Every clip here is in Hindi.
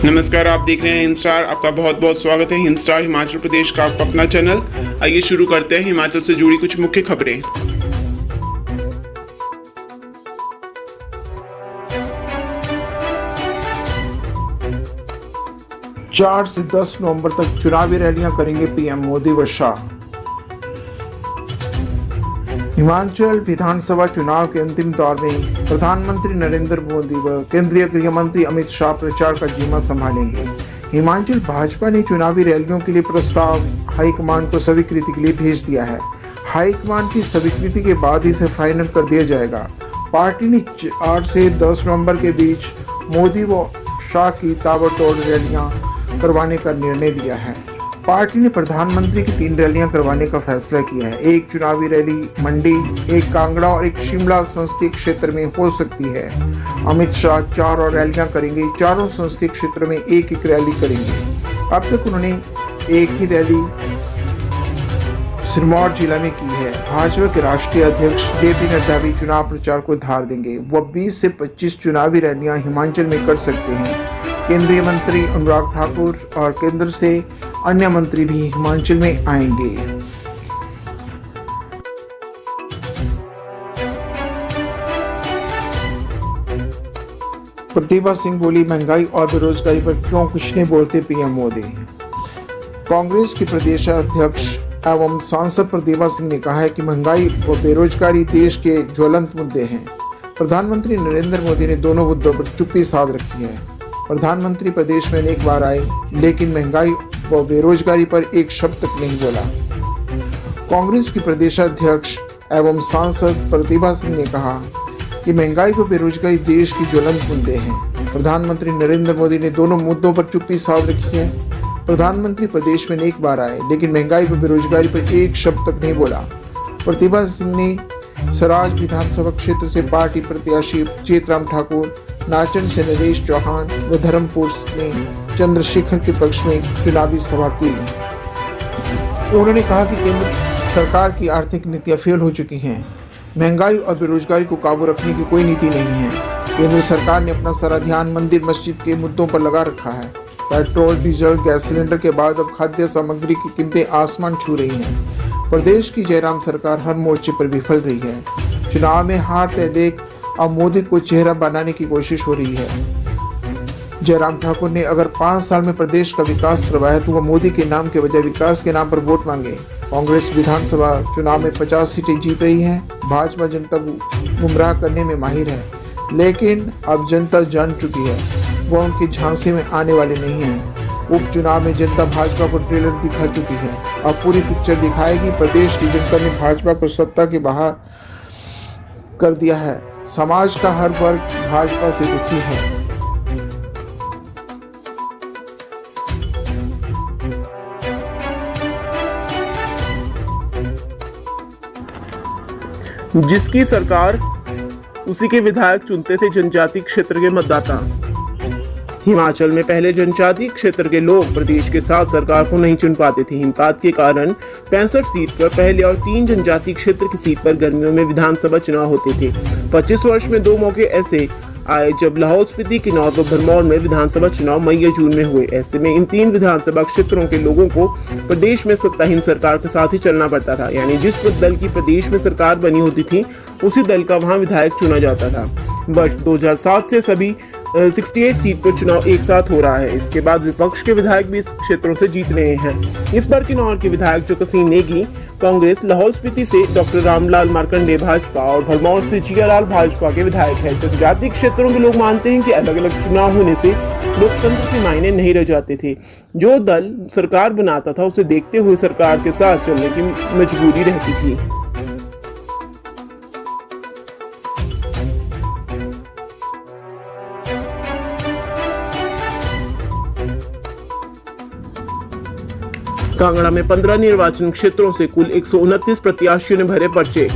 नमस्कार, आप देख रहे हैं हिमस्टार। आपका बहुत बहुत स्वागत है। हिमस्टार हिमाचल प्रदेश का आपका अपना चैनल। आइए शुरू करते हैं हिमाचल से जुड़ी कुछ मुख्य खबरें। 4 से 10 नवंबर तक चुनावी रैलियां करेंगे पीएम मोदी व शाह। हिमाचल विधानसभा चुनाव के अंतिम दौर में प्रधानमंत्री नरेंद्र मोदी व केंद्रीय गृह मंत्री अमित शाह प्रचार का जिम्मा संभालेंगे। हिमाचल भाजपा ने चुनावी रैलियों के लिए प्रस्ताव हाईकमान को स्वीकृति के लिए भेज दिया है। हाईकमान की स्वीकृति के बाद इसे फाइनल कर दिया जाएगा। पार्टी ने 8 से 10 नवंबर के बीच मोदी व शाह की ताबड़तोड़ रैलियां करवाने का निर्णय लिया है। पार्टी ने प्रधानमंत्री की 3 रैलियां करवाने का फैसला किया है। एक चुनावी रैली मंडी, एक कांगड़ा और एक शिमला संसदीय क्षेत्र में हो सकती है। अमित शाह 4 और रैलियां करेंगे। चारों संसदीय क्षेत्र में एक एक रैली करेंगे। अब तक उन्होंने एक ही रैली सिरमौर जिला में की है। भाजपा के राष्ट्रीय अध्यक्ष जेपी नड्डा भी चुनाव प्रचार को धार देंगे। वह 20 से 25 चुनावी रैलियां हिमाचल में कर सकते हैं। केंद्रीय मंत्री अनुराग ठाकुर और केंद्र से अन्य मंत्री भी हिमाचल में आएंगे। प्रतिभा सिंह बोली, महंगाई और बेरोजगारी पर क्यों कुछ नहीं बोलते पीएम मोदी। कांग्रेस की प्रदेश अध्यक्ष एवं सांसद प्रतिभा सिंह ने कहा है कि महंगाई व बेरोजगारी देश के ज्वलंत मुद्दे हैं। प्रधानमंत्री नरेंद्र मोदी ने दोनों मुद्दों पर चुप्पी साध रखी है। प्रधानमंत्री प्रदेश में अनेक बार आए, लेकिन महंगाई व बेरोजगारी पर एक शब्द तक नहीं बोला। कांग्रेस की प्रदेश अध्यक्ष एवं सांसद प्रतिभा सिंह ने कहा कि महंगाई व बेरोजगारी देश की ज्वलंत मुद्दे हैं। प्रधानमंत्री नरेंद्र मोदी ने दोनों मुद्दों पर चुप्पी साध रखी है। प्रधानमंत्री प्रदेश में अनेक बार आए, लेकिन महंगाई व बेरोजगारी पर एक शब्द तक नहीं बोला। प्रतिभा सिंह ने सराज विधानसभा क्षेत्र से पार्टी प्रत्याशी चेतराम ठाकुर, नाचन से नरेश चौहान व धर्मपुर में चंद्रशेखर के पक्ष में चुनावी सभा की। उन्होंने कहा कि केंद्र सरकार की आर्थिक नीतियां फेल हो चुकी हैं। महंगाई और बेरोजगारी को काबू रखने की कोई नीति नहीं है। केंद्र सरकार ने अपना सारा ध्यान मंदिर मस्जिद के मुद्दों पर लगा रखा है। पेट्रोल, डीजल, गैस सिलेंडर के बाद अब खाद्य सामग्री की कीमतें आसमान छू रही हैं। प्रदेश की जयराम सरकार हर मोर्चे पर विफल रही है। चुनाव में हार तय देख अब मोदी को चेहरा बनाने की कोशिश हो रही है। जयराम ठाकुर ने अगर 5 साल में प्रदेश का विकास करवाया तो वह मोदी के नाम के बजाय विकास के नाम पर वोट मांगे। कांग्रेस विधानसभा चुनाव में 50 सीटें जीत रही है। भाजपा जनता को गुमराह करने में माहिर है, लेकिन अब जनता जान चुकी है वह उनकी झांसे में आने वाले नहीं है। उपचुनाव में जनता भाजपा को ट्रेलर दिखा चुकी है। अब पूरी पिक्चर दिखाएगी। प्रदेश की जनता ने भाजपा को सत्ता के बाहर कर दिया है। समाज का हर वर्ग भाजपा से दुखी है। जिसकी सरकार उसी के विधायक चुनते थे जनजाति क्षेत्र के मतदाता। हिमाचल में पहले जनजाति क्षेत्र के लोग प्रदेश के साथ सरकार को नहीं चुन पाते थे। हिमपात के कारण 65 सीट पर पहले और 3 जनजाति क्षेत्र की सीट पर गर्मियों में विधानसभा चुनाव होते थे। 25 वर्ष में 2 मौके ऐसे आए जब लाहौल स्पीति, किन्नौर व भरमौर में विधानसभा चुनाव मई या जून में हुए। ऐसे में इन 3 विधानसभा क्षेत्रों के लोगों को प्रदेश में सत्ताहीन सरकार के साथ ही चलना पड़ता था। यानी जिस दल की प्रदेश में सरकार बनी होती थी उसी दल का वहां विधायक चुना जाता था। वर्ष 2007 से सभी 68 सीट पर चुनाव एक साथ हो रहा है। इसके बाद विपक्ष के विधायक भी इस क्षेत्रों से जीत रहे हैं। इस बार किन्नौर के विधायक जोकसी नेगी कांग्रेस, लाहौल स्पीति से डॉक्टर रामलाल मार्कंडे भाजपा और भरमौर से जियालाल भाजपा के विधायक हैं। जनजाति क्षेत्रों के लोग मानते हैं कि अलग अलग चुनाव होने से लोकतंत्र के मायने नहीं रह जाते थे। जो दल सरकार बनाता था उसे देखते हुए सरकार के साथ चलने की मजबूरी रहती थी। कांगड़ा में 15 निर्वाचन क्षेत्रों से कुल 129 प्रत्याशियों ने भरे पर्चे।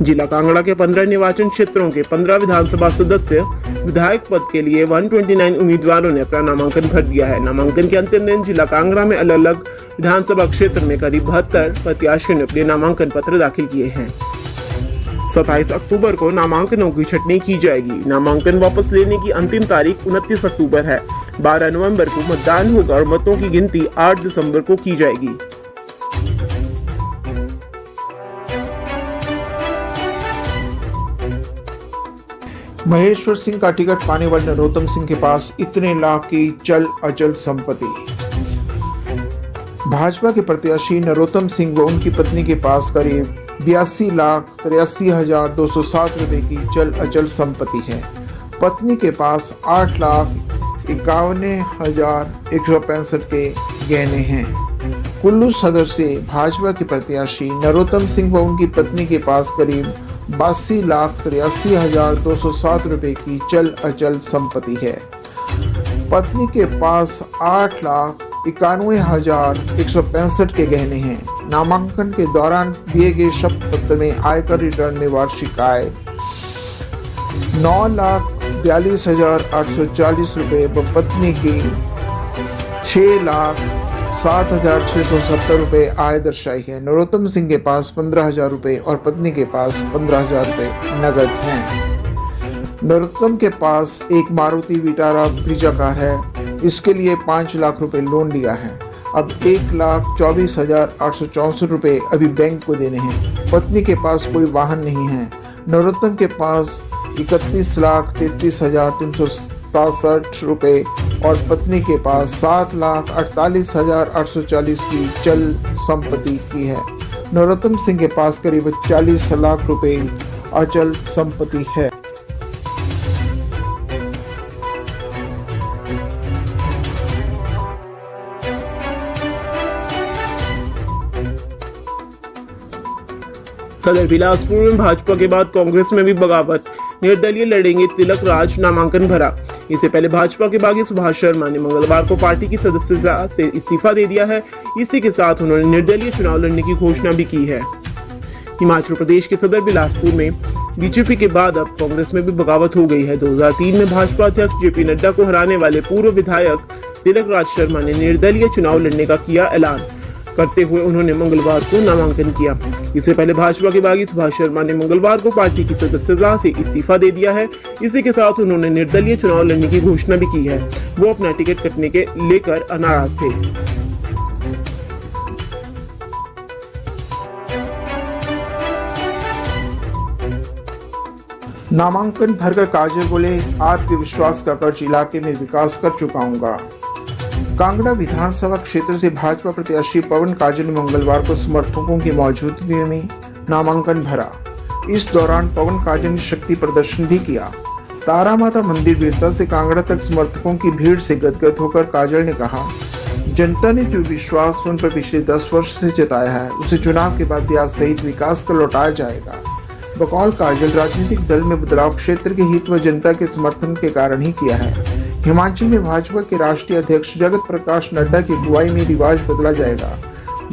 जिला कांगड़ा के 15 निर्वाचन क्षेत्रों के 15 विधानसभा सदस्य विधायक पद के लिए 129 उम्मीदवारों ने अपना नामांकन भर दिया है। नामांकन के अंतिम दिन जिला कांगड़ा में अलग अलग विधानसभा क्षेत्र में करीब 72 प्रत्याशियों ने अपने नामांकन पत्र दाखिल किए हैं। 27 अक्टूबर को नामांकनों की छंटनी की जाएगी। नामांकन वापस लेने की अंतिम तारीख 29 अक्टूबर है। 12 नवंबर को मतदान होगा और मतों की गिनती 8 दिसंबर को की जाएगी। महेश्वर सिंह का टिकट पाने वाले नरोत्तम सिंह के पास इतने लाख की चल अचल संपत्ति। भाजपा के प्रत्याशी नरोत्तम सिंह व उनकी पत्नी के पास करीब 82,83,207 रुपए की चल अचल संपत्ति है। पत्नी के पास 8,51,165 के गहने हैं। कुल्लू सदर से भाजपा के प्रत्याशी नरोत्तम सिंह व उनकी पत्नी के पास करीब 82,83,207 रुपए की चल अचल संपत्ति है। पत्नी के पास 8,91,165 के गहने हैं। नामांकन के दौरान दिए गए शपथ पत्र में आयकर रिटर्न में वार्षिक आय 9,42,840 रुपए व पत्नी की 6,07,670 रुपए आय दर्शाई है। नरोत्तम सिंह के पास 15,000 रुपए और पत्नी के पास 15,000 रुपए नगद हैं। नरोत्तम के पास एक मारुति विटारा ब्रिजा कार है। इसके लिए 5 लाख रुपए लोन लिया है। अब 1,24,864 रुपए अभी बैंक को देने हैं। पत्नी के पास कोई वाहन नहीं है। नरोत्तम के पास 31,33,367 रुपए और पत्नी के पास 7,48,840 की चल संपत्ति की है। नरोत्तम सिंह के पास करीब 40 लाख रुपए अचल संपत्ति है। सदर बिलासपुर में भाजपा के बाद कांग्रेस में भी बगावत। निर्दलीय लड़ेंगे तिलक राज, नामांकन भरा। इससे पहले भाजपा के बागी सुभाष शर्मा ने मंगलवार को पार्टी की सदस्यता से इस्तीफा दे दिया है। इसी के साथ उन्होंने निर्दलीय चुनाव लड़ने की घोषणा भी की है। हिमाचल प्रदेश के सदर बिलासपुर में बीजेपी के बाद अब कांग्रेस में भी बगावत हो गई है। 2003 में भाजपा अध्यक्ष जेपी नड्डा को हराने वाले पूर्व विधायक तिलक राज शर्मा ने निर्दलीय चुनाव लड़ने का किया ऐलान करते हुए उन्होंने मंगलवार को नामांकन किया। इससे पहले भाजपा के बागी सुभाष शर्मा ने मंगलवार को पार्टी की सदस्यता से इस्तीफा दे दिया है। इसी के साथ उन्होंने निर्दलीय चुनाव लड़ने की घोषणा भी की है। वो अपना टिकट कटने के लेकर नाराज थे। नामांकन भरकर काजल बोले, आपके विश्वास का कर्ज इलाके में विकास कर चुकाऊंगा। कांगड़ा विधानसभा क्षेत्र से भाजपा प्रत्याशी पवन काजल ने मंगलवार को समर्थकों की मौजूदगी में नामांकन भरा। इस दौरान पवन काजल ने शक्ति प्रदर्शन भी किया। तारा माता मंदिर वीरता से कांगड़ा तक समर्थकों की भीड़ से गदगद होकर काजल ने कहा, जनता ने जो विश्वास उन पर पिछले 10 वर्ष से जताया है उसे चुनाव के बाद ब्याज सहित विकास कर लौटाया जाएगा। बकौल काजल, राजनीतिक दल में बदलाव क्षेत्र के हित व जनता के समर्थन के कारण ही किया है। हिमाचल में भाजपा के राष्ट्रीय अध्यक्ष जगत प्रकाश नड्डा की अगुवाई में रिवाज बदला जाएगा।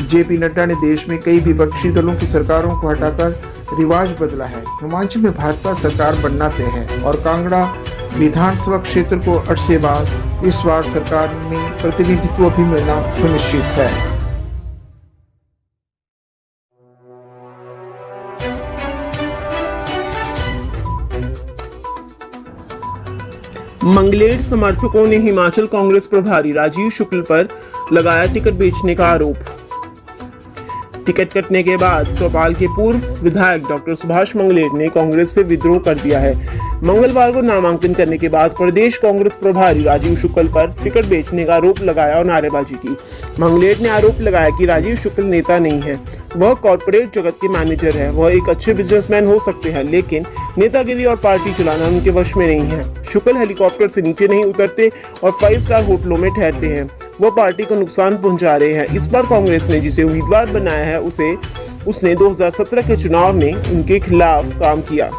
जेपी नड्डा ने देश में कई विपक्षी दलों की सरकारों को हटाकर रिवाज बदला है। हिमाचल में भाजपा सरकार बनना तय है और कांगड़ा विधानसभा क्षेत्र को अरसे बाद इस बार सरकार में प्रतिनिधित्व भी मिलना सुनिश्चित है। मंगलेर समर्थकों ने हिमाचल कांग्रेस प्रभारी राजीव शुक्ल पर लगाया टिकट बेचने का आरोप। टिकट कटने के बाद चौपाल के पूर्व विधायक डॉक्टर सुभाष मंगलेर ने कांग्रेस से विद्रोह कर दिया है। मंगलवार को नामांकन करने के बाद प्रदेश कांग्रेस प्रभारी राजीव शुक्ल पर टिकट बेचने का आरोप लगाया और नारेबाजी की। मंगलेर ने आरोप लगाया कि राजीव शुक्ल नेता नहीं है, वह कॉर्पोरेट जगत के मैनेजर है। वह एक अच्छे बिजनेसमैन हो सकते हैं, लेकिन नेतागिरी और पार्टी चलाना उनके वश में नहीं है। शुक्ल हेलीकॉप्टर से नीचे नहीं उतरते और 5 स्टार होटलों में ठहरते हैं। वो पार्टी को नुकसान पहुंचा रहे हैं। इस बार कांग्रेस ने जिसे उम्मीदवार बनाया है उसने 2017 के चुनाव में उनके खिलाफ काम किया।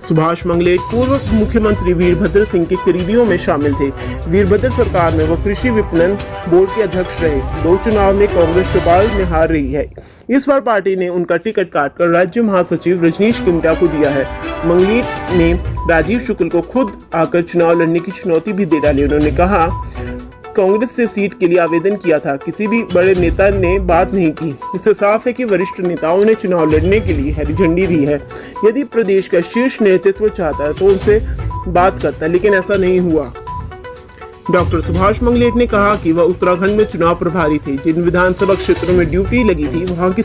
सुभाष मंगलेर पूर्व मुख्यमंत्री वीरभद्र सिंह के करीबियों में शामिल थे। वीरभद्र सरकार में वो कृषि विपणन बोर्ड के अध्यक्ष रहे। 2 चुनाव में कांग्रेस चौपाल में हार रही है। इस बार पार्टी ने उनका टिकट काटकर राज्य महासचिव रजनीश किमटा को दिया है। मंगलेर ने राजीव शुक्ल को खुद आकर चुनाव लड़ने की चुनौती भी दे डाली। उन्होंने कहा, कांग्रेस से सीट के लिए आवेदन किया था, किसी भी बड़े नेता ने बात नहीं की। इससे साफ है कि वरिष्ठ नेताओं ने चुनाव लड़ने के लिए हरी झंडी दी है। यदि प्रदेश का शीर्ष नेतृत्व चाहता है तो उनसे बात करता है, लेकिन ऐसा नहीं हुआ। डॉक्टर सुभाष मंगलेट ने कहा कि वह उत्तराखंड में चुनाव प्रभारी थे। जिन विधानसभा क्षेत्रों में ड्यूटी लगी थी वहां की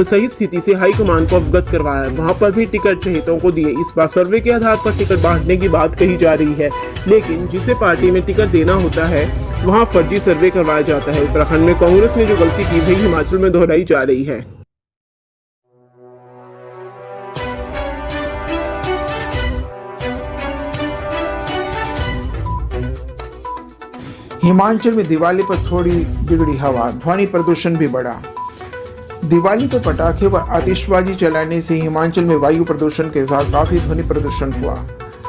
सही स्थिति से हाईकमान को अवगत करवाया, वहां पर भी टिकट चहेतों को दिए। इस बार सर्वे के आधार पर टिकट बांटने की बात कही जा रही है, लेकिन जिसे पार्टी में टिकट देना होता है वहां फर्जी सर्वे करवाया जाता है। उत्तराखंड में कांग्रेस ने जो गलती की वही हिमाचल में दोहराई जा रही है। हिमाचल में दिवाली पर थोड़ी बिगड़ी हवा, ध्वनि प्रदूषण भी बढ़ा। दिवाली पर पटाखे व आतिशबाजी चलाने से हिमाचल में वायु प्रदूषण के साथ काफी ध्वनि प्रदूषण हुआ।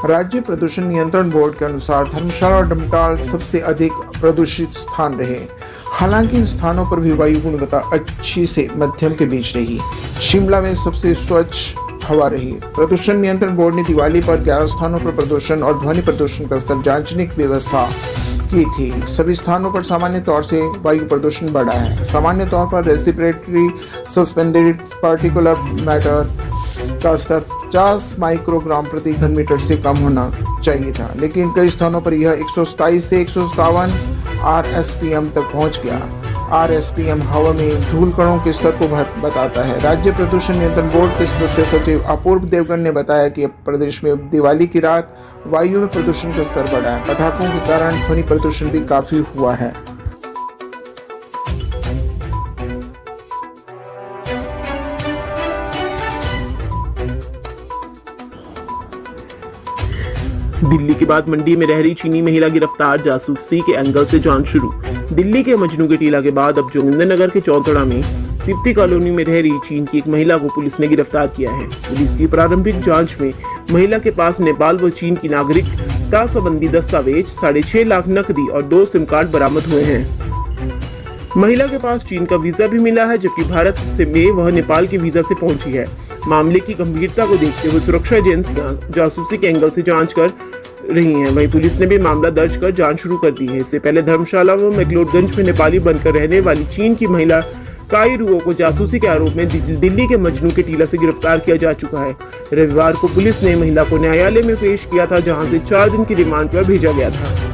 राज्य प्रदूषण नियंत्रण बोर्ड के अनुसार धर्मशाला और डमटाल सबसे अधिक प्रदूषित स्थान रहे। हालांकि इन स्थानों पर भी वायु गुणवत्ता अच्छी से मध्यम के बीच रही। शिमला में सबसे स्वच्छ हवा रही। प्रदूषण नियंत्रण बोर्ड ने दिवाली पर 11 स्थानों पर प्रदूषण और ध्वनि प्रदूषण का स्तर जांचने की व्यवस्था की थी। सभी स्थानों पर सामान्य तौर से वायु प्रदूषण बढ़ा है। सामान्य तौर पर रेस्पिरेटरी सस्पेंडेड पार्टिकुलर मैटर का स्तर 50 माइक्रोग्राम प्रति घन मीटर से कम होना चाहिए था, लेकिन कई स्थानों पर यह 127 से 157 RSPM तक पहुंच गया। RSPM हवा में धूल कणों के स्तर को बताता है। राज्य प्रदूषण नियंत्रण बोर्ड के सदस्य सचिव अपूर्व देवगन ने बताया कि प्रदेश में दिवाली की रात वायु में प्रदूषण का स्तर बढ़ा है। पटाखों के कारण ध्वनि प्रदूषण भी काफी हुआ है। दिल्ली के बाद मंडी में रह रही चीनी महिला गिरफ्तार, जासूसी के एंगल से जांच शुरू। दिल्ली के मजनू के टीला के बाद अब जोगिंदरनगर के चौतड़ा में तिप्ती कॉलोनी में रह रही चीन की एक महिला को पुलिस ने गिरफ्तार किया है। पुलिस की प्रारंभिक जांच में महिला के पास नेपाल व चीन की नागरिकता संबंधी दस्तावेज, 6.5 लाख नकदी और 2 सिम कार्ड बरामद हुए हैं। महिला के पास चीन का वीजा भी मिला है, जबकि भारत से में वह नेपाल के वीजा से पहुंची है। मामले की गंभीरता को देखते हुए सुरक्षा एजेंसियां जासूसी के एंगल से जांच कर रही हैं। वहीं पुलिस ने भी मामला दर्ज कर जांच शुरू कर दी है। इससे पहले धर्मशाला व मैक्लोडगंज में नेपाली बनकर रहने वाली चीन की महिला काई रुओ को जासूसी के आरोप में दिल्ली के मजनू के टीला से गिरफ्तार किया जा चुका है। रविवार को पुलिस ने महिला को न्यायालय में पेश किया था, जहां से 4 दिन की रिमांड पर भेजा गया था।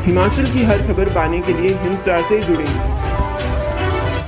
हिमाचल की हर खबर पाने के लिए हिंद स्टार से जुड़ें।